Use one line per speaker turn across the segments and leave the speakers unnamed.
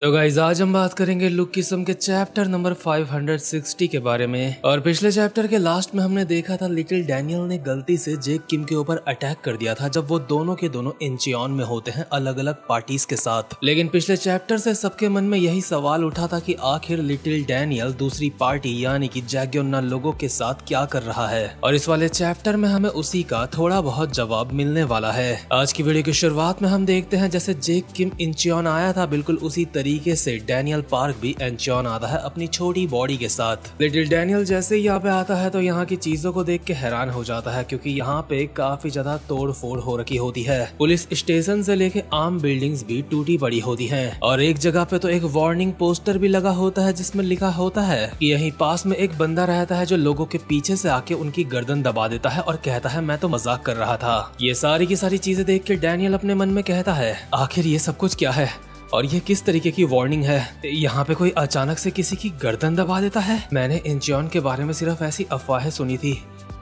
तो गाइस आज हम बात करेंगे लुक किस्म के चैप्टर नंबर 560 के बारे में। और पिछले चैप्टर के लास्ट में हमने देखा था लिटिल डैनियल ने गलती से जेक किम के ऊपर अटैक कर दिया था जब वो दोनों के दोनों इंचियन में होते हैं अलग अलग पार्टीज के साथ। लेकिन पिछले चैप्टर से सबके मन में यही सवाल उठा था कि आखिर लिटिल डैनियल दूसरी पार्टी यानी कि जैग्योना लोगों के साथ क्या कर रहा है, और इस वाले चैप्टर में हमें उसी का थोड़ा बहुत जवाब मिलने वाला है। आज की वीडियो की शुरुआत में हम देखते हैं जैसे जेक किम इंचियन आया था बिल्कुल उसी तरीके से डैनियल पार्क भी इंचियन आता है अपनी छोटी बॉडी के साथ। लिटिल डैनियल जैसे ही यहाँ पे आता है तो यहाँ की चीजों को देख के हैरान हो जाता है क्योंकि यहाँ पे काफी ज्यादा तोड़ फोड़ हो रखी होती है। पुलिस स्टेशन से लेके आम बिल्डिंग्स भी टूटी पड़ी होती हैं और एक जगह पे तो एक वार्निंग पोस्टर भी लगा होता है जिसमें लिखा होता है कि यहीं पास में एक बंदा रहता है जो लोगों के पीछे से आके उनकी गर्दन दबा देता है और कहता है मैं तो मजाक कर रहा था। ये सारी की सारी चीजें देख के डैनियल अपने मन में कहता है आखिर ये सब कुछ क्या है और ये किस तरीके की वार्निंग है। यहाँ पे कोई अचानक से किसी की गर्दन दबा देता है। मैंने इंचियन के बारे में सिर्फ ऐसी अफवाहें सुनी थी,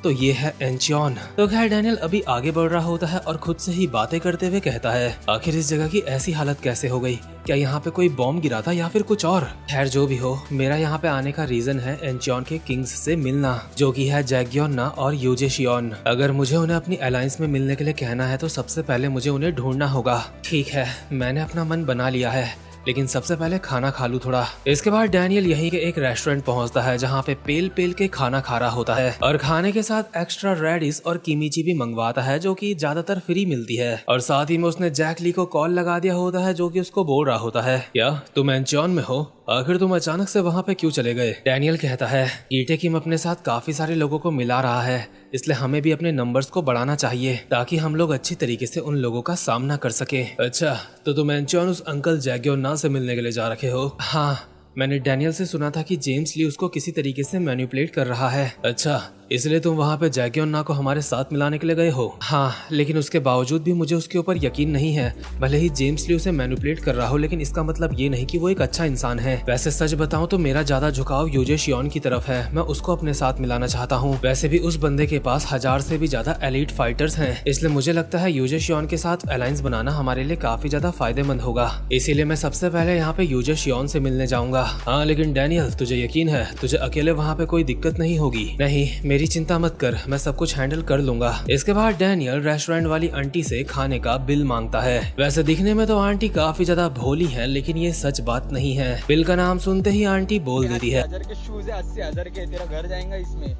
तो ये है इंचियन। तो खैर डैनियल अभी आगे बढ़ रहा होता है और खुद से ही बातें करते हुए कहता है आखिर इस जगह की ऐसी हालत कैसे हो गई, क्या यहाँ पे कोई बॉम्ब गिरा था या फिर कुछ और। खैर जो भी हो, मेरा यहाँ पे आने का रीजन है इंचियन के किंग्स से मिलना जो कि है जैग्योना और यूजेशियन। अगर मुझे उन्हें अपनी अलायंस में मिलने के लिए कहना है तो सबसे पहले मुझे उन्हें ढूंढना होगा। ठीक है, मैंने अपना मन बना लिया है, लेकिन सबसे पहले खाना खा लूं थोड़ा। इसके बाद डैनियल यहीं के एक रेस्टोरेंट पहुंचता है जहां पे पेल पेल के खाना खा रहा होता है और खाने के साथ एक्स्ट्रा रेडिस और किमिची भी मंगवाता है जो कि ज्यादातर फ्री मिलती है। और साथ ही में उसने जैक ली को कॉल लगा दिया होता है जो कि उसको बोल रहा होता है क्या तुम इंचियन में हो, आखिर तुम अचानक से वहाँ पे क्यों चले गए। डैनियल कहता है कीटे किम अपने साथ काफी सारे लोगों को मिला रहा है, इसलिए हमें भी अपने नंबर्स को बढ़ाना चाहिए ताकि हम लोग अच्छी तरीके से उन लोगों का सामना कर सके। अच्छा, तो तुम इंचियन उस अंकल जैग्योना से मिलने के लिए जा रखे हो। हाँ, मैंने डैनियल से सुना था कि जेम्स ली उसको किसी तरीके से मैनिपुलेट कर रहा है। अच्छा, इसलिए तुम वहाँ पे जैग्योना को हमारे साथ मिलाने के लिए गए हो। हाँ, लेकिन उसके बावजूद भी मुझे उसके ऊपर यकीन नहीं है। भले ही जेम्स ली उसे मैनिपुलेट कर रहा हो लेकिन इसका मतलब ये नहीं कि वो एक अच्छा इंसान है। वैसे सच बताऊं तो मेरा ज्यादा झुकाव यूजेशियन की तरफ है, मैं उसको अपने साथ मिलाना चाहता हूँ। वैसे भी उस बंदे के पास 1000 से भी ज्यादा एलीट फाइटर्स हैं, इसलिए मुझे लगता है यूजेशियन के साथ अलायंस बनाना हमारे लिए काफी ज्यादा फायदेमंद होगा। इसीलिए मैं सबसे पहले यहाँ पे यूजेशियन से मिलने जाऊंगा। हाँ, लेकिन डैनियल तुझे यकीन है तुझे अकेले वहाँ पे कोई दिक्कत नहीं होगी। नहीं, मेरी चिंता मत कर, मैं सब कुछ हैंडल कर लूंगा। इसके बाद डैनियल रेस्टोरेंट वाली आंटी से खाने का बिल मांगता है। वैसे दिखने में तो आंटी काफी ज्यादा भोली है लेकिन ये सच बात नहीं है। बिल का नाम सुनते ही आंटी बोल देती है
80,000 के शूज है, 80,000 के, तेरा घर जाएगा इसमें,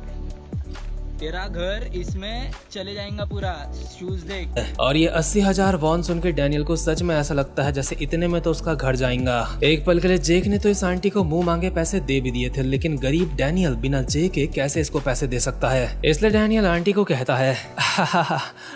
तेरा घर इसमें चले जाएगा पूरा, शूज देख।
और ये 80,000 वॉन सुन के डैनियल को सच में ऐसा लगता है जैसे इतने में तो उसका घर जाएगा। एक पल के लिए जेक ने तो इस आंटी को मुंह मांगे पैसे दे भी दिए थे, लेकिन गरीब डैनियल बिना जे के कैसे इसको पैसे दे सकता है। इसलिए डैनियल आंटी को कहता है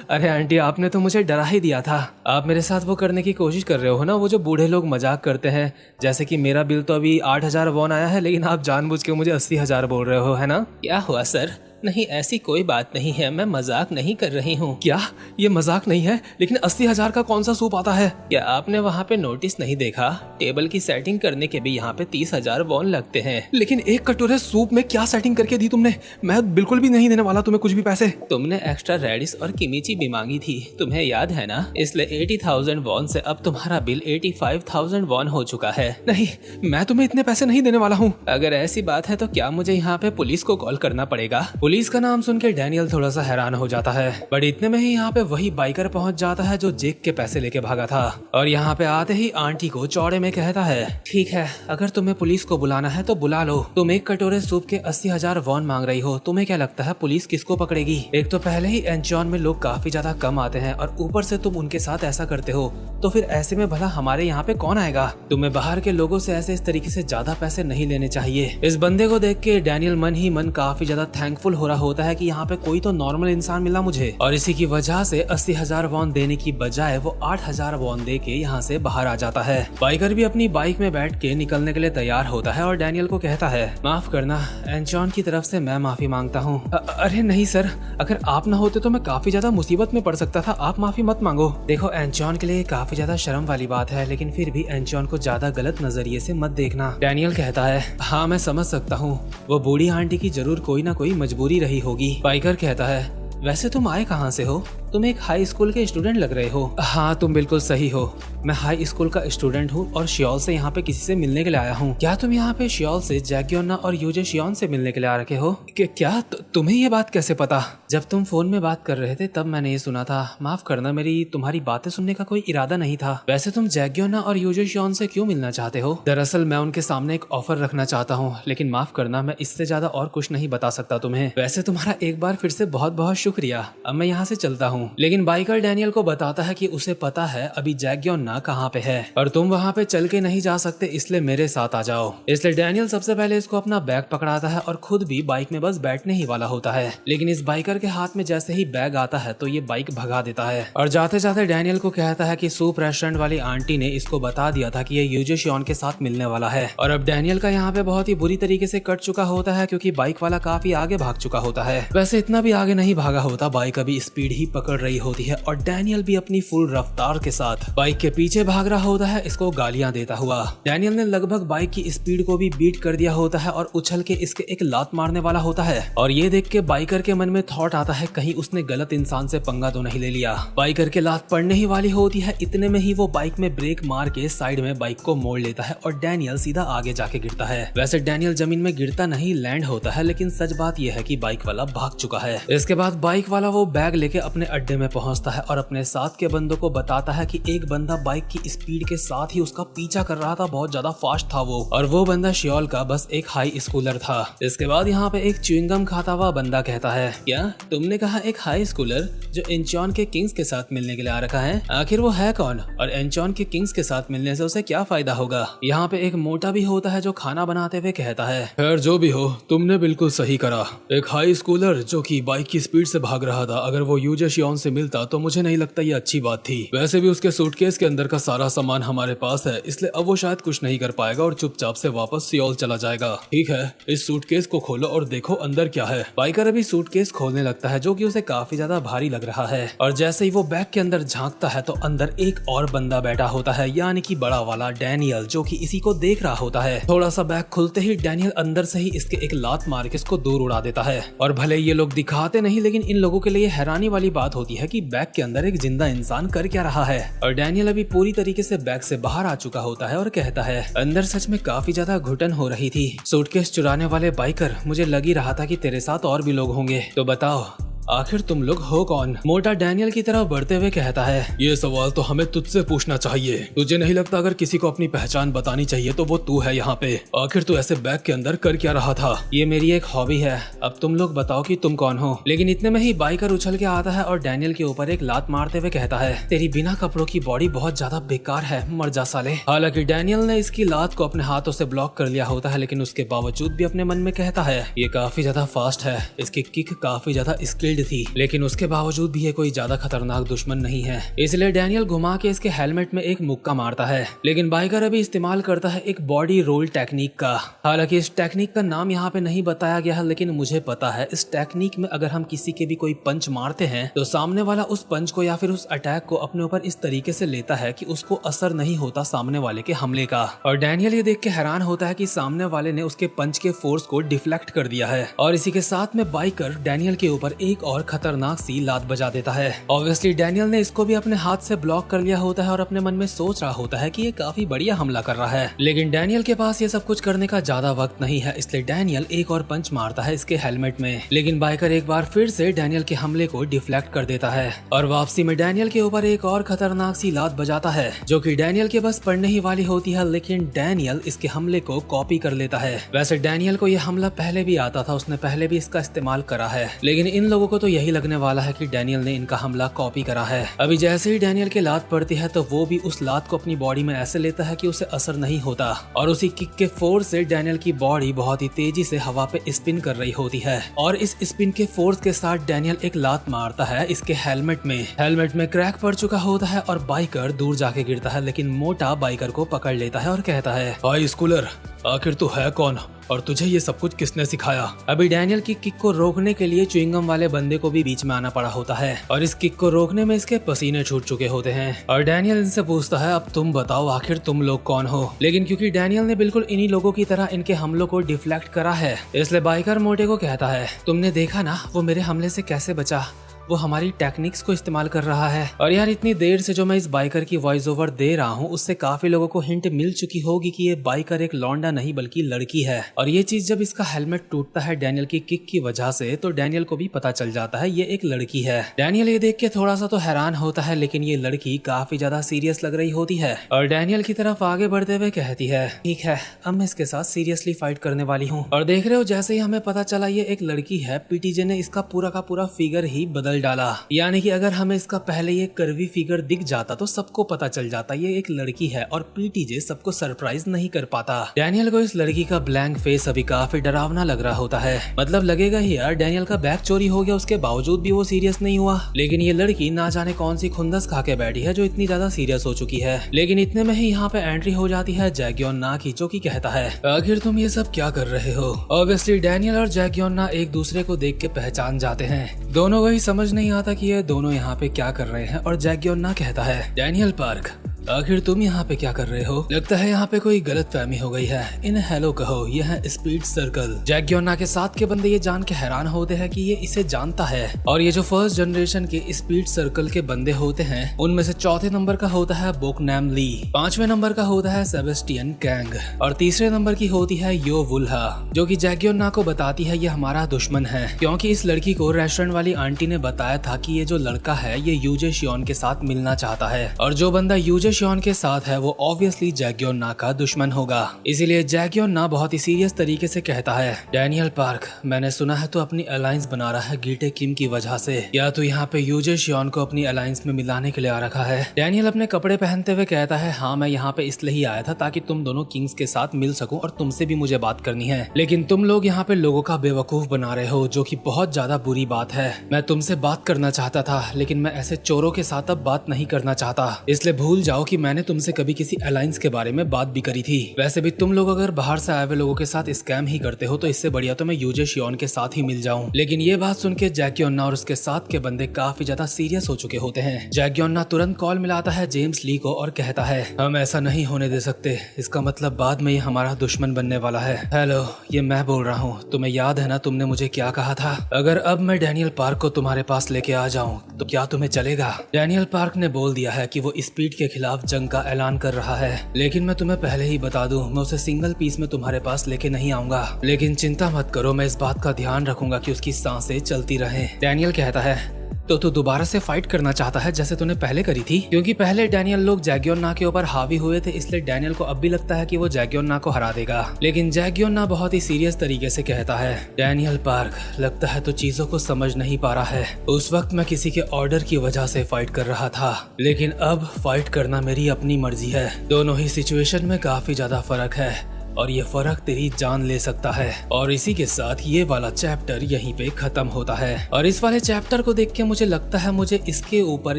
अरे आंटी, आपने तो मुझे डरा ही दिया था। आप मेरे साथ वो करने की कोशिश कर रहे हो ना, वो जो बूढ़े लोग मजाक करते हैं, जैसे कि मेरा बिल तो अभी 8,000 वॉन आया है लेकिन आप जानबूझ के मुझे 80,000 बोल रहे हो, है ना। क्या हुआ सर? नहीं, ऐसी कोई बात नहीं है, मैं मजाक नहीं कर रही हूँ। क्या ये मजाक नहीं है? लेकिन 80,000 का कौन सा सूप आता है? क्या आपने वहाँ पे नोटिस नहीं देखा, टेबल की सेटिंग करने के भी यहाँ पे 30,000 वॉन लगते हैं। लेकिन एक कटोरे सूप में क्या सेटिंग करके दी तुमने? मैं बिल्कुल भी नहीं देने वाला तुम्हें कुछ भी पैसे। तुमने एक्स्ट्रा रेडिस और किमिची भी मांगी थी, तुम्हें याद है ना, इसलिए 80,000 वॉन से अब तुम्हारा बिल 85,000 वॉन हो चुका है। नहीं, मैं तुम्हें इतने पैसे नहीं देने वाला हूँ। अगर ऐसी बात है तो क्या मुझे यहाँ पे पुलिस को कॉल करना पड़ेगा? पुलिस का नाम सुन के डैनियल थोड़ा सा हैरान हो जाता है, बट इतने में ही यहाँ पे वही बाइकर पहुंच जाता है जो जेक के पैसे लेके भागा था। और यहाँ पे आते ही आंटी को चौड़े में कहता है ठीक है, अगर तुम्हें पुलिस को बुलाना है तो बुला लो। तुम एक कटोरे सूप के 80,000 वॉन मांग रही हो, तुम्हें क्या लगता है पुलिस किसको पकड़ेगी? एक तो पहले ही इंचियन में लोग काफी ज्यादा कम आते हैं और ऊपर से तुम उनके साथ ऐसा करते हो, तो फिर ऐसे में भला हमारे यहाँ पे कौन आएगा? तुम्हें बाहर के लोगों से ऐसे इस तरीके से ज्यादा पैसे नहीं लेने चाहिए। इस बंदे को देख के डैनियल मन ही मन काफी ज्यादा थैंकफुल हो रहा होता है कि यहाँ पे कोई तो नॉर्मल इंसान मिला मुझे, और इसी की वजह से 80,000 वॉन देने की बजाय वो 8,000 वॉन दे के यहाँ से बाहर आ जाता है। बाइकर भी अपनी बाइक में बैठ के निकलने के लिए तैयार होता है और डैनियल को कहता है माफ करना, इंचियन की तरफ से मैं माफी मांगता हूँ। अरे नहीं सर, अगर आप न होते तो मैं काफी ज्यादा मुसीबत में पड़ सकता था, आप माफी मत मांगो। देखो, इंचियन के लिए काफी ज्यादा शर्म वाली बात है, लेकिन फिर भी इंचियन को ज्यादा गलत नजरिए से मत देखना। डैनियल कहता है हाँ मैं समझ सकता हूँ, वो बूढ़ी आंटी की जरूर कोई ना कोई मजबूरी रही होगी। बाइकर कहता है वैसे तुम आए कहाँ से हो? तुम एक हाई स्कूल के स्टूडेंट लग रहे हो। हाँ तुम बिल्कुल सही हो, मैं हाई स्कूल का स्टूडेंट हूँ और शियोल से यहाँ पे किसी से मिलने के लिए आया हूँ। क्या तुम यहाँ पे शियोल से जैक्योना और यूजे शियोन से मिलने के लिए आ रखे हो? क्या तुम्हें ये बात कैसे पता? जब तुम फोन में बात कर रहे थे तब मैंने ये सुना था। माफ करना, मेरी तुम्हारी बातें सुनने का कोई इरादा नहीं था। वैसे तुम जैक्योना और यूजे शियोन से क्यों मिलना चाहते हो? दरअसल मैं उनके सामने एक ऑफर रखना चाहता हूँ, लेकिन माफ करना मैं इससे ज्यादा और कुछ नहीं बता सकता तुम्हें। वैसे तुम्हारा एक बार फिर से बहुत बहुत शुक्रिया, अब मैं यहाँ से चलता हूँ। लेकिन बाइकर डैनियल को बताता है कि उसे पता है अभी जैक्योना कहाँ पे है और तुम वहाँ पे चल के नहीं जा सकते, इसलिए मेरे साथ आ जाओ। इसलिए डैनियल सबसे पहले इसको अपना बैग पकड़ाता है और खुद भी बाइक में बस बैठने ही वाला होता है। लेकिन इस बाइकर के हाथ में जैसे ही बैग आता है तो ये बाइक भगा देता है और जाते जाते डैनियल को कहता है कि सूप रेस्टोरेंट वाली आंटी ने इसको बता दिया था कि ये यूजे शियोन के साथ मिलने वाला है। और अब डैनियल का यहाँ पे बहुत ही बुरी तरीके से कट चुका होता है क्योंकि बाइक वाला काफी आगे भाग चुका होता है। वैसे इतना भी आगे नहीं भागा होता, बाइक अभी स्पीड ही पकड़ रही होती है और डैनियल भी अपनी फुल रफ्तार के साथ बाइक के पीछे भाग रहा होता है, इसको गालियां देता हुआ। डैनियल ने लगभग बाइक की स्पीड को भी बीट कर दिया होता है और उछल के इसके एक लात मारने वाला होता है। और ये देख के बाइकर के मन में थॉट आता है कहीं उसने गलत इंसान से पंगा तो नहीं ले लिया। बाइकर के लात पड़ने ही वाली होती है, इतने में ही वो बाइक में ब्रेक मार के साइड में बाइक को मोड़ लेता है और डैनियल सीधा आगे जाके गिरता है। वैसे डैनियल जमीन में गिरता नहीं, लैंड होता है, लेकिन सच बात यह है कि बाइक वाला भाग चुका है। इसके बाद बाइक वाला वो बैग लेके अपने अड्डे में पहुंचता है और अपने साथ के बंदों को बताता है कि एक बंदा बाइक की स्पीड के साथ ही उसका पीछा कर रहा था, बहुत ज्यादा फास्ट था वो, और वो बंदा शियोल का बस एक हाई स्कूलर था। इसके बाद यहाँ पे एक च्युइंगम खाता हुआ बंदा कहता है, क्या तुमने कहा एक हाई स्कूलर जो इंचॉन के किंग्स के साथ मिलने के लिए आ रखा है? आखिर वो है कौन और इंचॉन के किंग्स के साथ मिलने से उसे क्या फायदा होगा? यहाँ पे एक मोटा भी होता है जो खाना बनाते हुए कहता है, खैर जो भी हो तुमने बिल्कुल सही करा, एक हाई स्कूलर जो कि बाइक की स्पीड से भाग रहा था, अगर वो यूजे शियोन से मिलता तो मुझे नहीं लगता ये अच्छी बात थी। वैसे भी उसके सूटकेस के अंदर का सारा सामान हमारे पास है, इसलिए अब वो शायद कुछ नहीं कर पाएगा और चुपचाप से वापस सियोल चला जाएगा। ठीक है, इस सूटकेस को खोलो और देखो अंदर क्या है। बाइकर अभी सूटकेस खोलने लगता है जो कि उसे काफी ज्यादा भारी लग रहा है और जैसे ही वो बैग के अंदर झांकता है तो अंदर एक और बंदा बैठा होता है, यानी कि बड़ा वाला डैनियल, जो कि इसी को देख रहा होता है। थोड़ा सा बैग खुलते ही डैनियल अंदर से ही इसके एक लात मार के इसको दूर उड़ा देता है। और भले ये लोग दिखाते नहीं, लेकिन इन लोगों के लिए हैरानी वाली बात होती है कि बैग के अंदर एक जिंदा इंसान कर क्या रहा है। और डैनियल अभी पूरी तरीके से बैग से बाहर आ चुका होता है और कहता है, अंदर सच में काफी ज्यादा घुटन हो रही थी। सूटकेस चुराने वाले बाइकर, मुझे लग ही रहा था कि तेरे साथ और भी लोग होंगे, तो बताओ आखिर तुम लोग हो कौन? मोटा डैनियल की तरफ बढ़ते हुए कहता है, ये सवाल तो हमें तुझसे पूछना चाहिए। तुझे नहीं लगता अगर किसी को अपनी पहचान बतानी चाहिए तो वो तू है यहाँ पे? आखिर तू ऐसे बैग के अंदर कर क्या रहा था? ये मेरी एक हॉबी है, अब तुम लोग बताओ कि तुम कौन हो। लेकिन इतने में ही बाइकर उछल के आता है और डैनियल के ऊपर एक लात मारते हुए कहता है, तेरी बिना कपड़ों की बॉडी बहुत ज्यादा बेकार है, मर जा साले। हालांकि डैनियल ने इसकी लात को अपने हाथों से ब्लॉक कर लिया होता है, लेकिन उसके बावजूद भी अपने मन में कहता है, ये काफी ज्यादा फास्ट है, इसकी किक काफी ज्यादा स्किल्ड थी, लेकिन उसके बावजूद भी ये कोई ज्यादा खतरनाक दुश्मन नहीं है। इसलिए डैनियल घुमा के इसके हेलमेट में एक मुक्का मारता है। लेकिन बाइकर अभी इस्तेमाल करता है एक बॉडी रोल टेक्निक का। हालांकि इस टेक्निक का नाम यहाँ पे नहीं बताया गया है, लेकिन मुझे पता है इस टेक्निक में अगर हम किसी के भी कोई पंच मारते हैं तो सामने वाला उस पंच को या फिर उस अटैक को अपने ऊपर इस तरीके से लेता है कि उसको असर नहीं होता सामने वाले के हमले का। और डैनियल ये देख के हैरान होता है कि सामने वाले ने उसके पंच के फोर्स को डिफ्लेक्ट कर दिया है। और इसी के साथ में बाइकर डैनियल के ऊपर एक और खतरनाक सी लात बजा देता है। ऑब्वियसली डैनियल ने इसको भी अपने हाथ से ब्लॉक कर लिया होता है और अपने मन में सोच रहा होता है कि ये काफी बढ़िया हमला कर रहा है। लेकिन डैनियल के पास ये सब कुछ करने का ज्यादा वक्त नहीं है, इसलिए डैनियल एक और पंच मारता है इसके हेलमेट में। लेकिन बाइकर एक बार फिर से डैनियल के हमले को डिफ्लेक्ट कर देता है और वापसी में डैनियल के ऊपर एक और खतरनाक सी लात बजाता है जो कि डैनियल के बस पड़ने ही वाली होती है। लेकिन डैनियल इसके हमले को कॉपी कर लेता है। वैसे डैनियल को यह हमला पहले भी आता था, उसने पहले भी इसका इस्तेमाल करा है, लेकिन इन लोगों को तो यही लगने वाला है कि डैनियल ने इनका हमला कॉपी करा है। अभी जैसे ही डैनियल की लात पड़ती है तो वो भी उस लात को अपनी बॉडी में ऐसे लेता है कि उसे असर नहीं होता और उसी किक के फोर्स से डैनियल की बॉडी बहुत ही तेजी से हवा पे स्पिन कर रही होती है। और इस स्पिन के फोर्स के साथ डैनियल एक लात मारता है इसके हेलमेट में क्रैक पड़ चुका होता है और बाइकर दूर जाके गिरता है। लेकिन मोटा बाइकर को पकड़ लेता है और कहता है, हाई स्कूलर आखिर तू है कौन और तुझे ये सब कुछ किसने सिखाया? अभी डैनियल की किक को रोकने के लिए च्युइंगम वाले बंदे को भी बीच में आना पड़ा होता है और इस किक को रोकने में इसके पसीने छूट चुके होते हैं। और डैनियल इनसे पूछता है, अब तुम बताओ आखिर तुम लोग कौन हो? लेकिन क्योंकि डैनियल ने बिल्कुल इन्हीं लोगों की तरह इनके हमलों को डिफ्लेक्ट करा है, इसलिए बाइकर मोटे को कहता है, तुमने देखा ना वो मेरे हमले से कैसे बचा? वो हमारी टेक्निक्स को इस्तेमाल कर रहा है। और यार इतनी देर से जो मैं इस बाइकर की वॉइस ओवर दे रहा हूँ उससे काफी लोगों को हिंट मिल चुकी होगी कि ये बाइकर एक लौंडा नहीं बल्कि लड़की है। और ये चीज जब इसका हेलमेट टूटता है डैनियल की किक की वजह से तो डैनियल को भी पता चल जाता है ये एक लड़की है। डैनियल ये देख के थोड़ा सा तो हैरान होता है, लेकिन ये लड़की काफी ज्यादा सीरियस लग रही होती है और डैनियल की तरफ आगे बढ़ते हुए कहती है ठीक है अब मैं इसके साथ सीरियसली फाइट करने वाली हूँ। और देख रहे हो जैसे ही हमें पता चला ये एक लड़की है, पीटीजे ने इसका पूरा का पूरा फिगर ही बदल डाला। यानी कि अगर हमें इसका पहले ये कर्वी फिगर दिख जाता तो सबको पता चल जाता ये एक लड़की है और पीटीजे सबको सरप्राइज नहीं कर पाता। डैनियल को इस लड़की का ब्लैंक फेस अभी काफी डरावना लग रहा होता है। मतलब लगेगा ही यार डैनियल का बैग चोरी हो गया उसके बावजूद भी वो सीरियस नहीं हुआ, लेकिन ये लड़की ना जाने कौन सी खुंदस खा के बैठी है जो इतनी ज्यादा सीरियस हो चुकी है। लेकिन इतने में ही यहाँ पे एंट्री हो जाती है जैक्योन्ना की, जो की कहता है आखिर तुम ये सब क्या कर रहे हो। ऑब्वियसली डैनियल और जैक्योन्ना एक दूसरे को देख के पहचान जाते हैं। दोनों को ही समझ नहीं आता कि ये दोनों यहाँ पे क्या कर रहे हैं। और जैक्योन्ना कहता है डैनियल पार्क आखिर तुम यहाँ पे क्या कर रहे हो? लगता है यहाँ पे कोई गलतफहमी हो गई है, इन्हें हेलो कहो, ये है स्पीड सर्कल। जैक्योन्ना के साथ के बंदे ये जान के हैरान होते हैं कि ये इसे जानता है। और ये जो फर्स्ट जनरेशन के स्पीड सर्कल के बंदे होते हैं उनमें से चौथे नंबर का होता है बोकनैम ली, 5वें नंबर का होता है सेबेस्टियन कैंग और तीसरे नंबर की होती है यो वुल्हा, जो की जैक्योन्ना को बताती है ये हमारा दुश्मन है, क्योंकि इस लड़की को रेस्टोरेंट वाली आंटी ने बताया था कि ये जो लड़का है ये यूजे शियोन के साथ मिलना चाहता है और जो बंदा यूजे शियोन के साथ है वो ऑब्वियसली जैक्योन्ना का दुश्मन होगा। इसीलिए जैक्योन्ना बहुत ही सीरियस तरीके से कहता है डैनियल पार्क मैंने सुना है तो अपनी अलायंस बना रहा है गीटे किम की वजह से, या तो यहाँ पे यूजे शियोन को अपनी अलायंस में मिलाने के लिए आ रखा है। डैनियल अपने कपड़े पहनते हुए कहता है हाँ मैं यहाँ पे इसलिए ही आया था ताकि तुम दोनों किंग्स के साथ मिल सकूं और तुमसे भी मुझे बात करनी है, लेकिन तुम लोग यहाँ पे लोगों का बेवकूफ बना रहे हो जो की बहुत ज्यादा बुरी बात है। मैं तुमसे बात करना चाहता था लेकिन मैं ऐसे चोरों के साथ अब बात नहीं करना चाहता, इसलिए भूल जाओ कि मैंने तुमसे कभी किसी अलायंस के बारे में बात भी करी थी। वैसे भी तुम लोग अगर बाहर से आए हुए लोगों के साथ स्कैम ही करते हो तो इससे बढ़िया तो मैं यूजे शियोन के साथ ही मिल जाऊं। लेकिन ये बात सुन के जैक्योन्ना और उसके साथ के बंदे काफी ज्यादा सीरियस हो चुके होते हैं। जैक्योन्ना तुरंत कॉल मिलाता है जेम्स ली को और कहता है हम ऐसा नहीं होने दे सकते, इसका मतलब बाद में ये हमारा दुश्मन बनने वाला है। हेलो ये मैं बोल रहा हूँ, तुम्हें याद है ना तुमने मुझे क्या कहा था? अगर अब मैं डैनियल पार्क को तुम्हारे पास लेके आ जाऊं तो क्या तुम्हें चलेगा? डैनियल पार्क ने बोल दिया है कि वो स्पीड के खिलाफ जंग का ऐलान कर रहा है, लेकिन मैं तुम्हें पहले ही बता दूं मैं उसे सिंगल पीस में तुम्हारे पास लेके नहीं आऊंगा, लेकिन चिंता मत करो मैं इस बात का ध्यान रखूंगा कि उसकी सांसें चलती रहें। डैनियल कहता है तो तू दोबारा से फाइट करना चाहता है जैसे तूने पहले करी थी? क्योंकि पहले डैनियल लोग जैक्योन्ना के ऊपर हावी हुए थे, इसलिए डैनियल को अब भी लगता है कि वो जैक्योन्ना को हरा देगा। लेकिन जैक्योन्ना बहुत ही सीरियस तरीके से कहता है डैनियल पार्क लगता है तो चीजों को समझ नहीं पा रहा है। उस वक्त मैं किसी के ऑर्डर की वजह से फाइट कर रहा था, लेकिन अब फाइट करना मेरी अपनी मर्जी है। दोनों ही सिचुएशन में काफी ज्यादा फर्क है और ये फर्क तेरी जान ले सकता है। और इसी के साथ ये वाला चैप्टर यहीं पे खत्म होता है। और इस वाले चैप्टर को देख के मुझे लगता है मुझे इसके ऊपर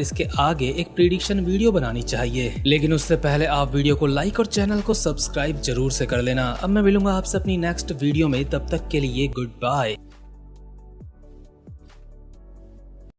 इसके आगे एक प्रेडिक्शन वीडियो बनानी चाहिए, लेकिन उससे पहले आप वीडियो को लाइक और चैनल को सब्सक्राइब जरूर से कर लेना। अब मैं मिलूंगा आपसे अपनी नेक्स्ट वीडियो में, तब तक के लिए गुड बाय।